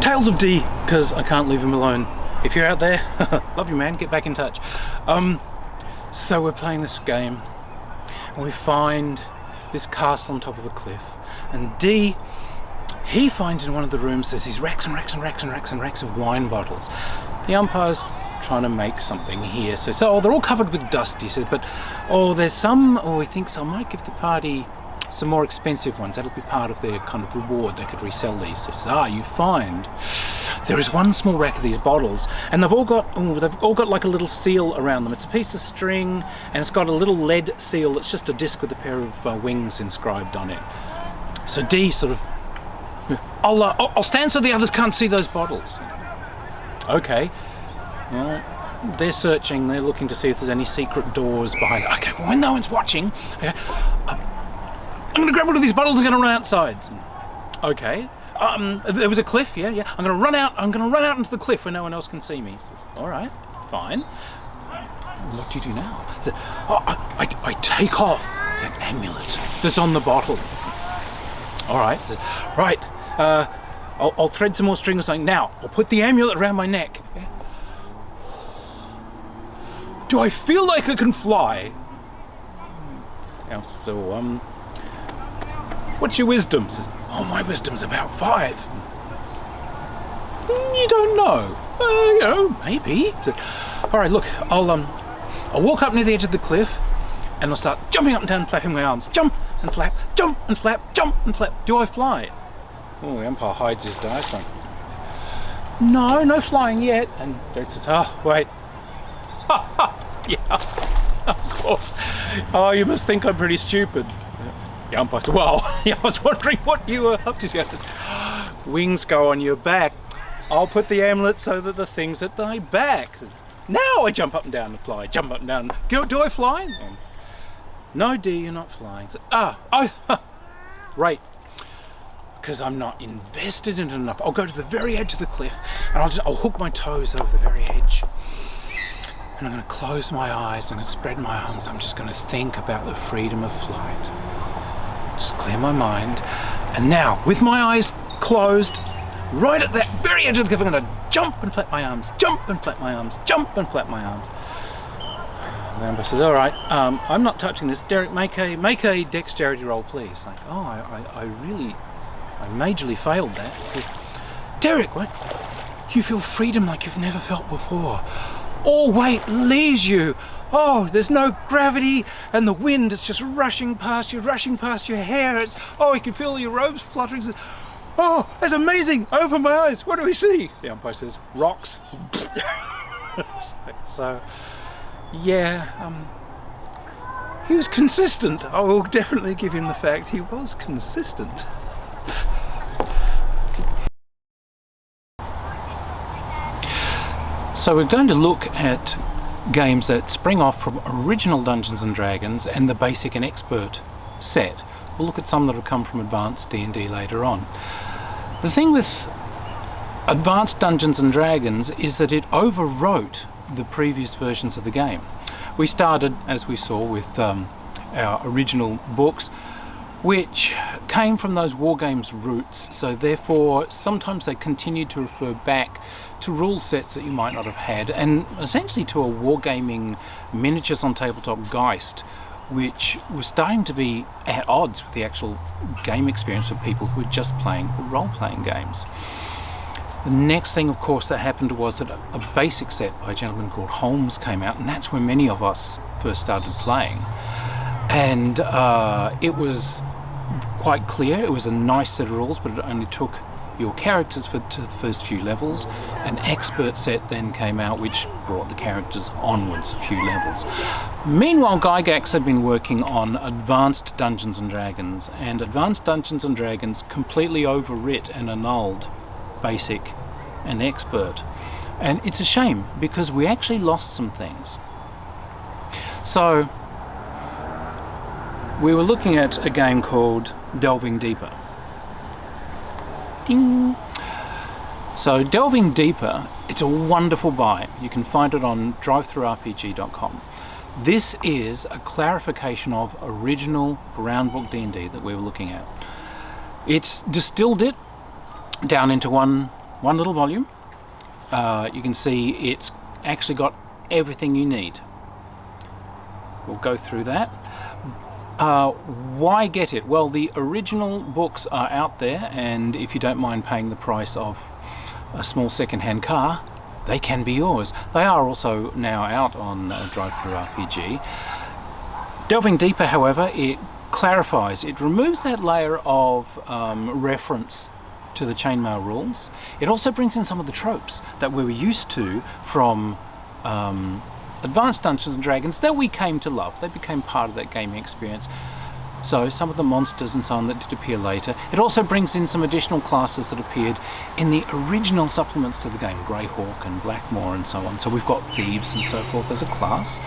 Tales of D, because I can't leave him alone. If you're out there, love you man, get back in touch. So we're playing this game, and we find this castle on top of a cliff, and D, he finds in one of the rooms there's these racks and racks and racks and racks and racks of wine bottles. The umpire's trying to make something here, so they're all covered with dust, he says, but there's some, he thinks I might give the party some more expensive ones. That'll be part of their kind of reward. They could resell these. So he says, you find there is one small rack of these bottles, and they've all got like a little seal around them. It's a piece of string, and it's got a little lead seal that's just a disc with a pair of wings inscribed on it. So D sort of, I'll stand so the others can't see those bottles. Okay. Well, they're searching. They're looking to see if there's any secret doors behind. Okay. Well, when no one's watching, okay, I'm going to grab one of these bottles and I'm going to run outside. Okay. There was a cliff, yeah. I'm going to run out into the cliff where no one else can see me. He says, all right, fine. What do you do now? He said, I take off that amulet that's on the bottle. All right. He says, right. I'll thread some more string or something. Now, I'll put the amulet around my neck. Yeah. Do I feel like I can fly? Yeah, so, what's your wisdom? Says, my wisdom's about 5. You don't know. Maybe. Said, all right, look, I'll walk up near the edge of the cliff, and I'll start jumping up and down, flapping my arms. Jump and flap, jump and flap, jump and flap. Do I fly? The umpire hides his dice. Like, no flying yet. And Derek says, wait. Yeah, of course. You must think I'm pretty stupid. The umpire said, I was wondering what you were up to. Wings go on your back. I'll put the amulet so that the thing's at thy back. Now I jump up and down and fly. Jump up and down. Do I fly? No, D, you're not flying. So, right. Because I'm not invested in it enough. I'll go to the very edge of the cliff and I'll hook my toes over the very edge. And I'm going to close my eyes, I'm going to spread my arms, I'm just going to think about the freedom of flight. Just clear my mind. And now, with my eyes closed, right at that very edge of the cliff, I'm going to jump and flap my arms, jump and flap my arms, jump and flap my arms. The umpire says, all right, I'm not touching this. Derek, make a dexterity roll, please. Like, I majorly failed that. It says, Derek, what? You feel freedom like you've never felt before. All weight leaves you. There's no gravity, and the wind is just rushing past your hair. You can feel your robes fluttering. That's amazing. I open my eyes. What do we see? The umpire says, rocks. So, yeah, he was consistent. I will definitely give him the fact he was consistent. So we're going to look at games that spring off from original Dungeons & Dragons and the basic and expert set. We'll look at some that have come from advanced D&D later on. The thing with advanced Dungeons & Dragons is that it overwrote the previous versions of the game. We started, as we saw, with our original books, which came from those wargames roots, so therefore sometimes they continued to refer back to rule sets that you might not have had, and essentially to a wargaming miniatures on tabletop Geist, which was starting to be at odds with the actual game experience for people who were just playing role-playing games. The next thing, of course, that happened was that a basic set by a gentleman called Holmes came out, and that's where many of us first started playing. And it was quite clear, it was a nice set of rules, but it only took your characters to the first few levels. An expert set then came out which brought the characters onwards a few levels. Meanwhile, Gygax had been working on Advanced Dungeons & Dragons, and Advanced Dungeons & Dragons completely overwrit and annulled Basic and Expert. And it's a shame because we actually lost some things. So we were looking at a game called Delving Deeper. Ding. So Delving Deeper, it's a wonderful buy. You can find it on drivethrurpg.com. This is a clarification of original Brown Book D&D that we were looking at. It's distilled it down into one one little volume. You can see it's actually got everything you need. We'll go through that. Why get it? Well, the original books are out there, and if you don't mind paying the price of a small second-hand car, they can be yours. They are also now out on Drive-Thru RPG. Delving deeper, however, it clarifies, it removes that layer of reference to the chainmail rules. It also brings in some of the tropes that we were used to from Advanced Dungeons and Dragons that we came to love. They became part of that gaming experience. So some of the monsters and so on that did appear later. It also brings in some additional classes that appeared in the original supplements to the game, Greyhawk and Blackmore and so on. So we've got thieves and so forth as a class.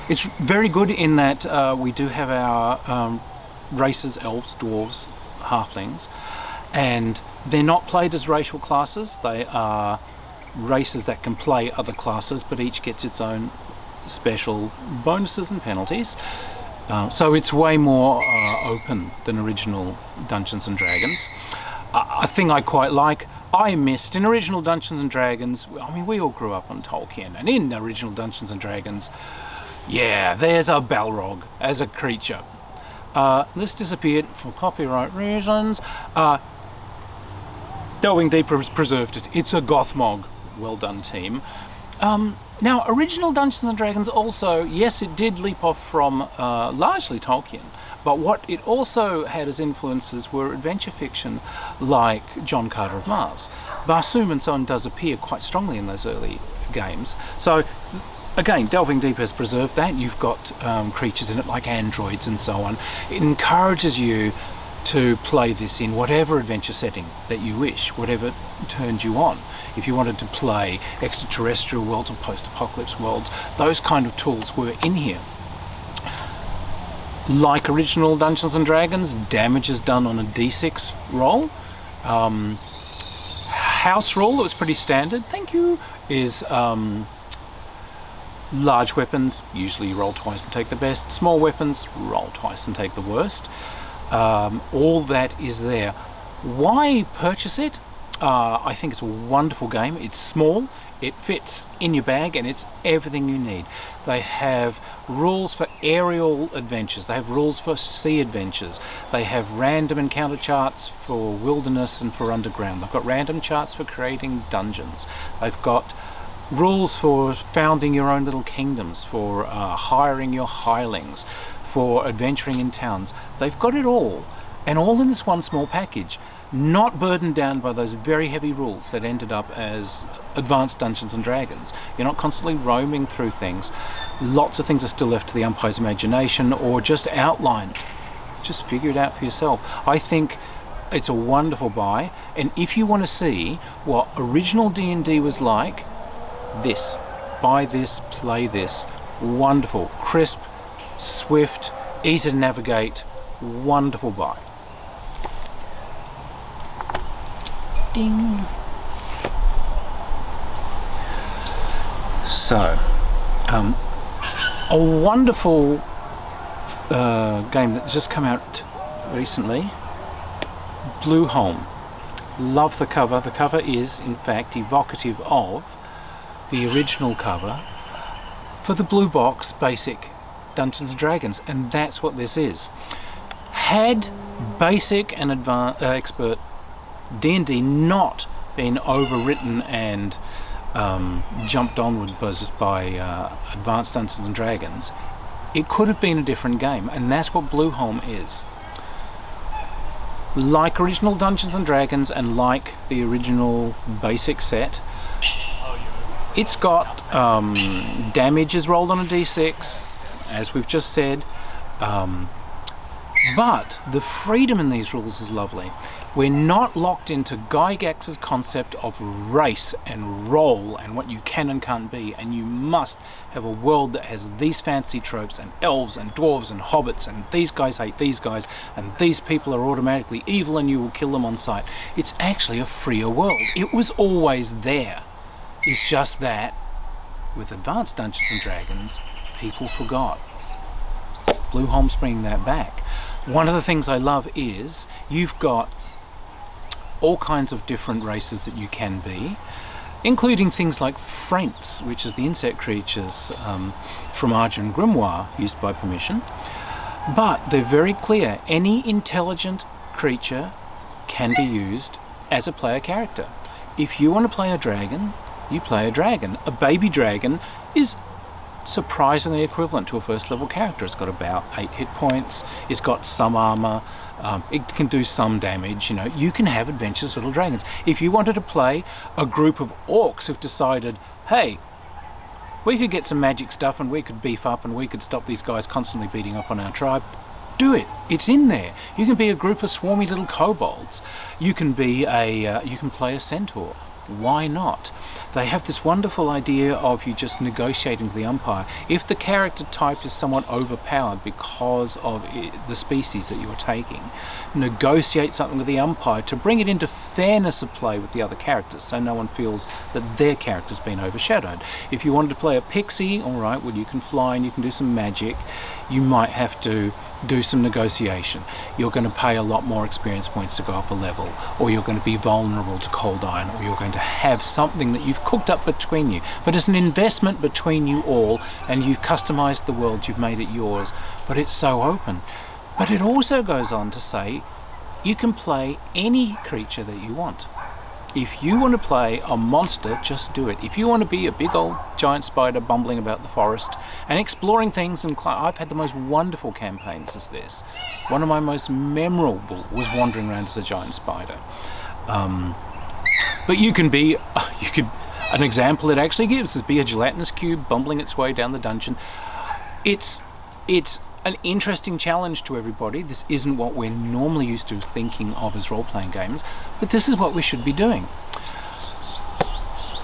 It's very good in that we do have our races, elves, dwarves, halflings, and they're not played as racial classes. They are races that can play other classes, but each gets its own special bonuses and penalties. So it's way more open than original Dungeons and Dragons. A thing I quite like, I missed in original Dungeons and Dragons, I mean, we all grew up on Tolkien, and in original Dungeons and Dragons, yeah, there's a Balrog as a creature. This disappeared for copyright reasons. Delving Deeper has preserved it. It's a Gothmog. Well done, team. Now, original Dungeons and Dragons also, yes, it did leap off from largely Tolkien, but what it also had as influences were adventure fiction like John Carter of Mars. Barsoom and so on does appear quite strongly in those early games. So, again, Delving Deep has preserved that. You've got creatures in it like androids and so on. It encourages you to play this in whatever adventure setting that you wish, whatever turns you on. If you wanted to play extraterrestrial worlds or post-apocalypse worlds, those kind of tools were in here. Like original Dungeons and Dragons, damage is done on a d6 roll. House roll, that was pretty standard, thank you, is large weapons, usually you roll twice and take the best. Small weapons, roll twice and take the worst. All that is there. Why purchase it? I think it's a wonderful game. It's small, it fits in your bag, and it's everything you need. They have rules for aerial adventures, they have rules for sea adventures, they have random encounter charts for wilderness and for underground, they've got random charts for creating dungeons, they've got rules for founding your own little kingdoms, for hiring your hirelings, for adventuring in towns. They've got it all, and all in this one small package, not burdened down by those very heavy rules that ended up as Advanced Dungeons and Dragons. You're not constantly roaming through things. Lots of things are still left to the umpire's imagination or just outlined. Just figure it out for yourself. I think it's a wonderful buy, and if you want to see what original D&D was like, this. Buy this, play this. Wonderful, crisp, swift, easy to navigate, wonderful buy. Ding. So, a wonderful game that's just come out recently, Blueholme. Love the cover. The cover is, in fact, evocative of the original cover for the blue box basic Dungeons and Dragons, and that's what this is. Had basic and expert D&D not been overwritten and jumped onward by Advanced Dungeons and Dragons, it could have been a different game, and that's what Blueholme is. Like original Dungeons and Dragons and like the original basic set, it's got damage is rolled on a d6, as we've just said, but the freedom in these rules is lovely. We're not locked into Gygax's concept of race and role and what you can and can't be, and you must have a world that has these fancy tropes and elves and dwarves and hobbits and these guys hate these guys and these people are automatically evil and you will kill them on sight. It's actually a freer world. It was always there. It's just that with Advanced Dungeons and Dragons, people forgot. Blueholme's bringing that back. One of the things I love is you've got all kinds of different races that you can be, including things like Frents, which is the insect creatures from Argent Grimoire, used by permission. But they're very clear. Any intelligent creature can be used as a player character. If you want to play a dragon, you play a dragon. A baby dragon is surprisingly equivalent to a first level character. It's got about 8 hit points, it's got some armor, it can do some damage. You know, you can have adventurous little dragons. If you wanted to play a group of orcs who've decided, hey, we could get some magic stuff and we could beef up and we could stop these guys constantly beating up on our tribe, do it. It's in there. You can be a group of swarmy little kobolds. You can be you can play a centaur. Why not? They have this wonderful idea of you just negotiating with the umpire. If the character type is somewhat overpowered because of the species that you're taking, negotiate something with the umpire to bring it into fairness of play with the other characters, so no one feels that their character's been overshadowed. If you wanted to play a pixie, all right, well, you can fly and you can do some magic. You might have to do some negotiation. You're going to pay a lot more experience points to go up a level, or you're going to be vulnerable to cold iron, or you're going to have something that you've cooked up between you. But it's an investment between you all, and you've customized the world, you've made it yours, but it's so open. But it also goes on to say you can play any creature that you want. If you want to play a monster, just do it. If you want to be a big old giant spider bumbling about the forest and exploring things, and I've had the most wonderful campaigns as this. One of my most memorable was wandering around as a giant spider. But you can be, an example it actually gives is be a gelatinous cube bumbling its way down the dungeon. It's an interesting challenge to everybody. This isn't what we're normally used to thinking of as role-playing games, but this is what we should be doing.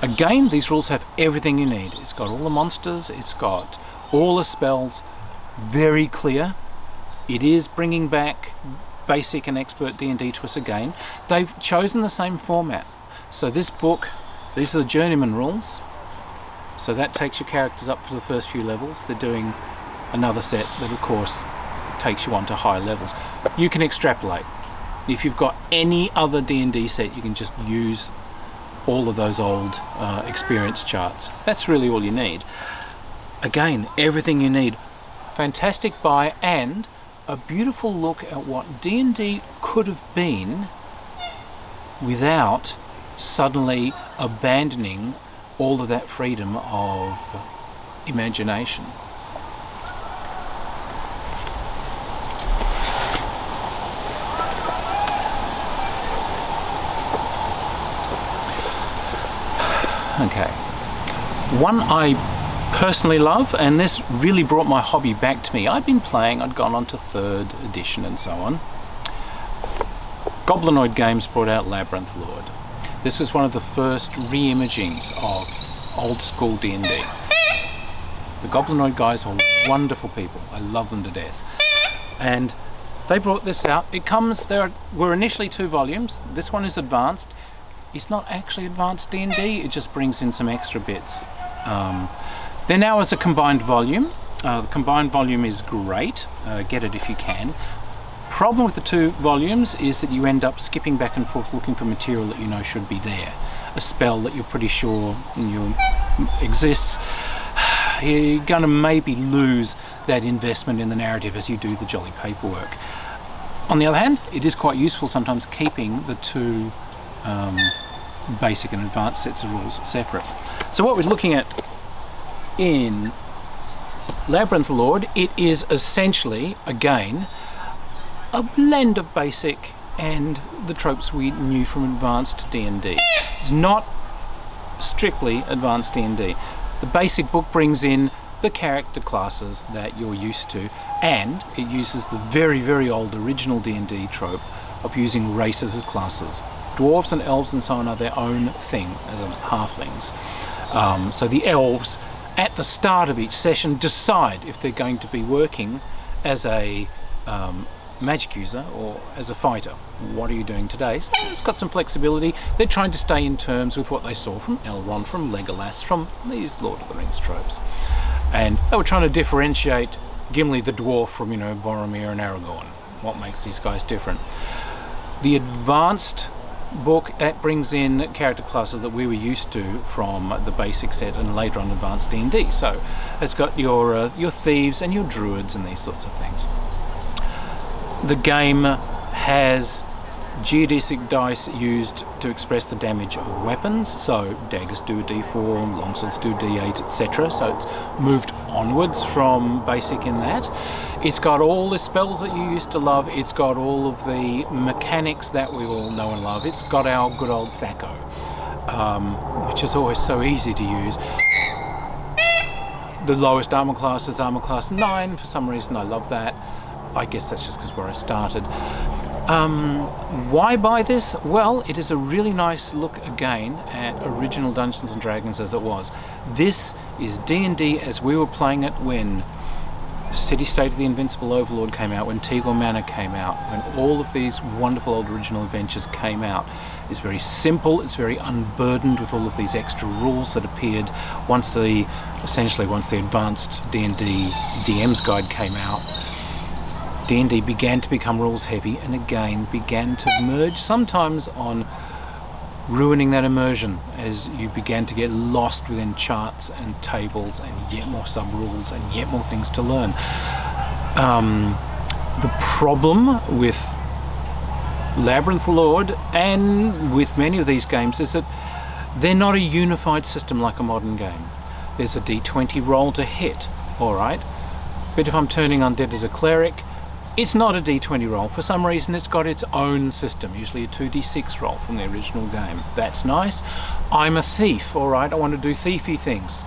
Again, these rules have everything you need. It's got all the monsters, it's got all the spells, very clear. It is bringing back basic and expert D&D to us again. They've chosen the same format. So this book, these are the journeyman rules. So that takes your characters up to the first few levels. They're doing another set that of course takes you on to high levels. You can extrapolate. If you've got any other D&D set, you can just use all of those old experience charts. That's really all you need. Again, everything you need. Fantastic buy and a beautiful look at what D&D could have been without suddenly abandoning all of that freedom of imagination. Okay, one I personally love, and this really brought my hobby back to me. I'd been playing, I'd gone on to 3rd edition and so on. Goblinoid Games brought out Labyrinth Lord. This was one of the first reimagings of old school D&D. The Goblinoid guys are wonderful people. I love them to death. And they brought this out. There were initially 2 volumes. This one is advanced. It's not actually advanced D&D, it just brings in some extra bits. They're now as a combined volume. The combined volume is great, get it if you can. Problem with the 2 volumes is that you end up skipping back and forth looking for material that you know should be there. A spell that you're pretty sure exists. You're going to maybe lose that investment in the narrative as you do the jolly paperwork. On the other hand, it is quite useful sometimes keeping the 2 basic and advanced sets of rules separate. So what we're looking at in Labyrinth Lord, it is essentially, again, a blend of basic and the tropes we knew from advanced D&D. It's not strictly advanced D&D. The basic book brings in the character classes that you're used to, and it uses the very, very old original D&D trope of using races as classes. Dwarves and elves and so on are their own thing as halflings. So the elves, at the start of each session, decide if they're going to be working as a magic user or as a fighter. What are you doing today? So it's got some flexibility. They're trying to stay in terms with what they saw from Elrond, from Legolas, from these Lord of the Rings tropes. And they were trying to differentiate Gimli the dwarf from, Boromir and Aragorn. What makes these guys different? The advanced book that brings in character classes that we were used to from the basic set and later on advanced D&D. So it's got your thieves and your druids and these sorts of things. The game has geodesic dice used to express the damage of weapons, so daggers do a d4, longswords do d8, etc. So it's moved onwards from basic in that. It's got all the spells that you used to love. It's got all of the mechanics that we all know and love. It's got our good old Thaco, which is always so easy to use. The lowest armor class is armor class 9. For some reason I love that. I guess that's just because where I started. Why buy this? Well, it is a really nice look again at original Dungeons and Dragons as it was. This is D&D as we were playing it when City State of the Invincible Overlord came out, when Tegel Manor came out, when all of these wonderful old original adventures came out. It's very simple, it's very unburdened with all of these extra rules that appeared once the advanced D&D DM's Guide came out. D&D began to become rules heavy and again began to merge, sometimes on ruining that immersion as you began to get lost within charts and tables and yet more sub-rules and yet more things to learn. The problem with Labyrinth Lord and with many of these games is that they're not a unified system like a modern game. There's a d20 roll to hit, alright, but if I'm turning undead as a cleric, it's not a d20 roll. For some reason it's got its own system, usually a 2d6 roll from the original game. That's nice. I'm a thief, alright, I want to do thiefy things.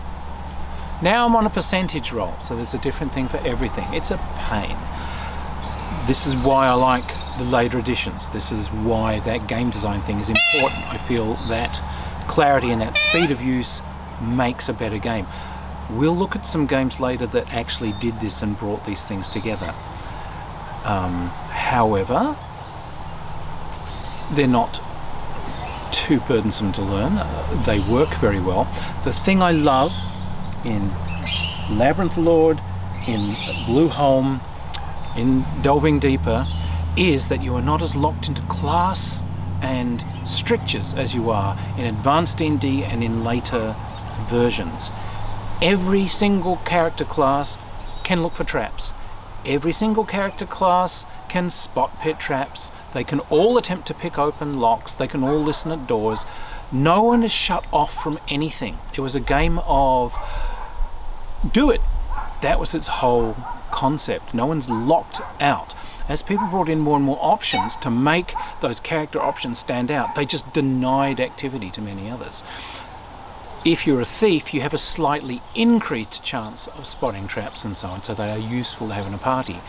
Now I'm on a percentage roll, so there's a different thing for everything. It's a pain. This is why I like the later editions. This is why that game design thing is important. I feel that clarity and that speed of use makes a better game. We'll look at some games later that actually did this and brought these things together. However, they're not too burdensome to learn. They work very well. The thing I love in Labyrinth Lord, in Blueholme, in Delving Deeper, is that you are not as locked into class and strictures as you are in advanced D&D and in later versions. Every single character class can look for traps. Every single character class can spot pit traps. They can all attempt to pick open locks. They can all listen at doors. No one is shut off from anything. It was a game of do it. That was its whole concept. No one's locked out. As people brought in more and more options to make those character options stand out, they just denied activity to many others. If you're a thief, you have a slightly increased chance of spotting traps and so on, so they are useful to have in a party.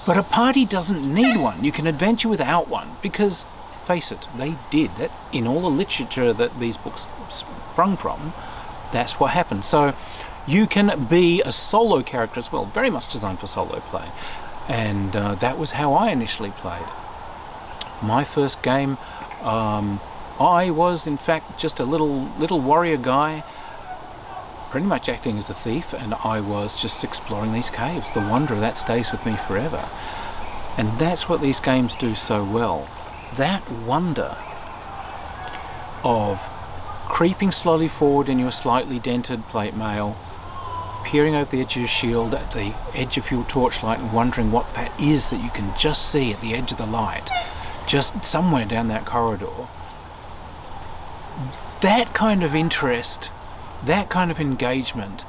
But a party doesn't need one. You can adventure without one, because, face it, they did. In all the literature that these books sprung from, that's what happened. So you can be a solo character as well, very much designed for solo play. And that was how I initially played. My first game, I was in fact just a little warrior guy, pretty much acting as a thief, and I was just exploring these caves. The wonder of that stays with me forever. And that's what these games do so well. That wonder of creeping slowly forward in your slightly dented plate mail, peering over the edge of your shield at the edge of your torchlight and wondering what that is that you can just see at the edge of the light, just somewhere down that corridor. That kind of interest, that kind of engagement,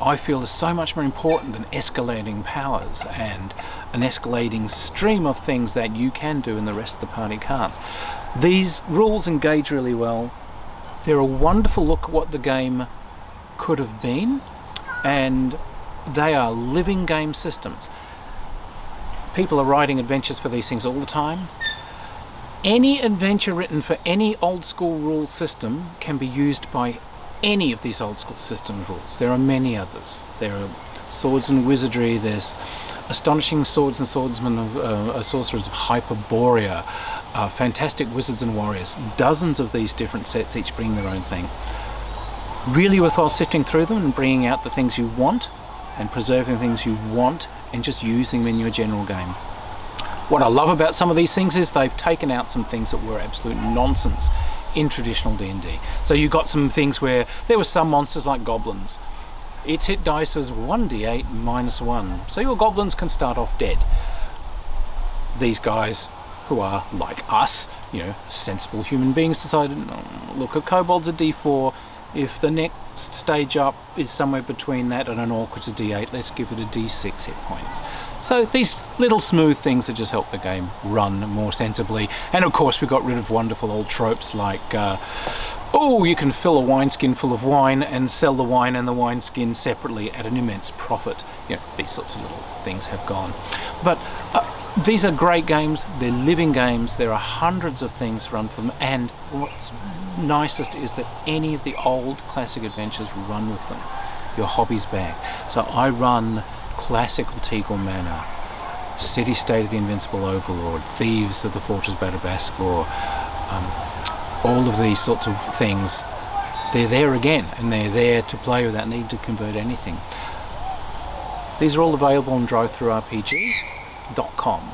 I feel is so much more important than escalating powers and an escalating stream of things that you can do and the rest of the party can't. These rules engage really well. They're a wonderful look at what the game could have been, and they are living game systems. People are writing adventures for these things all the time. Any adventure written for any old school rule system can be used by any of these old school system rules. There are many others. There are swords and wizardry, there's astonishing swords and swordsmen of sorcerers of Hyperborea, fantastic wizards and warriors, dozens of these different sets, each bringing their own thing. Really worthwhile sifting through them and bringing out the things you want and preserving things you want and just using them in your general game. What I love about some of these things is they've taken out some things that were absolute nonsense in traditional D&D. So you got some things where there were some monsters like goblins. Its hit dice is 1d8 -1, so your goblins can start off dead. These guys, who are like us, you know, sensible human beings, decided, look, a kobold's a d4. If the next stage up is somewhere between that and an orc, which is d8, let's give it a d6 hit points. So these little smooth things that just help the game run more sensibly. And of course we got rid of wonderful old tropes like, oh, you can fill a wineskin full of wine and sell the wine and the wineskin separately at an immense profit. You know, these sorts of little things have gone. But these are great games, they're living games, there are hundreds of things run from them, and what's nicest is that any of the old classic adventures run with them. Your hobby's back. So I run classical Tegel Manor, City State of the Invincible Overlord, Thieves of the Fortress Badabaskor, all of these sorts of things. They're there again, and they're there to play without needing to convert anything. These are all available on DriveThruRPG.com.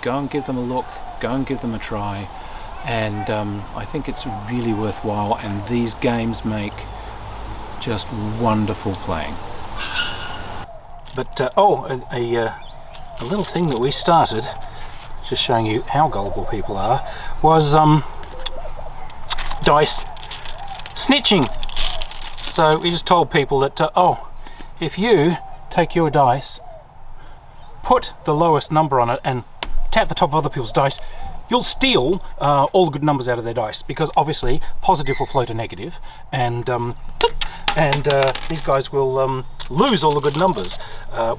Go and give them a look, go and give them a try, and I think it's really worthwhile, and these games make just wonderful playing. But a little thing that we started, just showing you how gullible people are, was dice snitching. So we just told people that if you take your dice, put the lowest number on it and tap the top of other people's dice, you'll steal all the good numbers out of their dice, because obviously positive will flow to negative, and these guys will lose all the good numbers.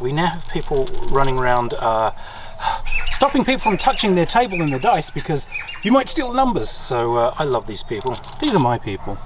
We now have people running around stopping people from touching their table and their dice because you might steal the numbers. So I love these people. These are my people.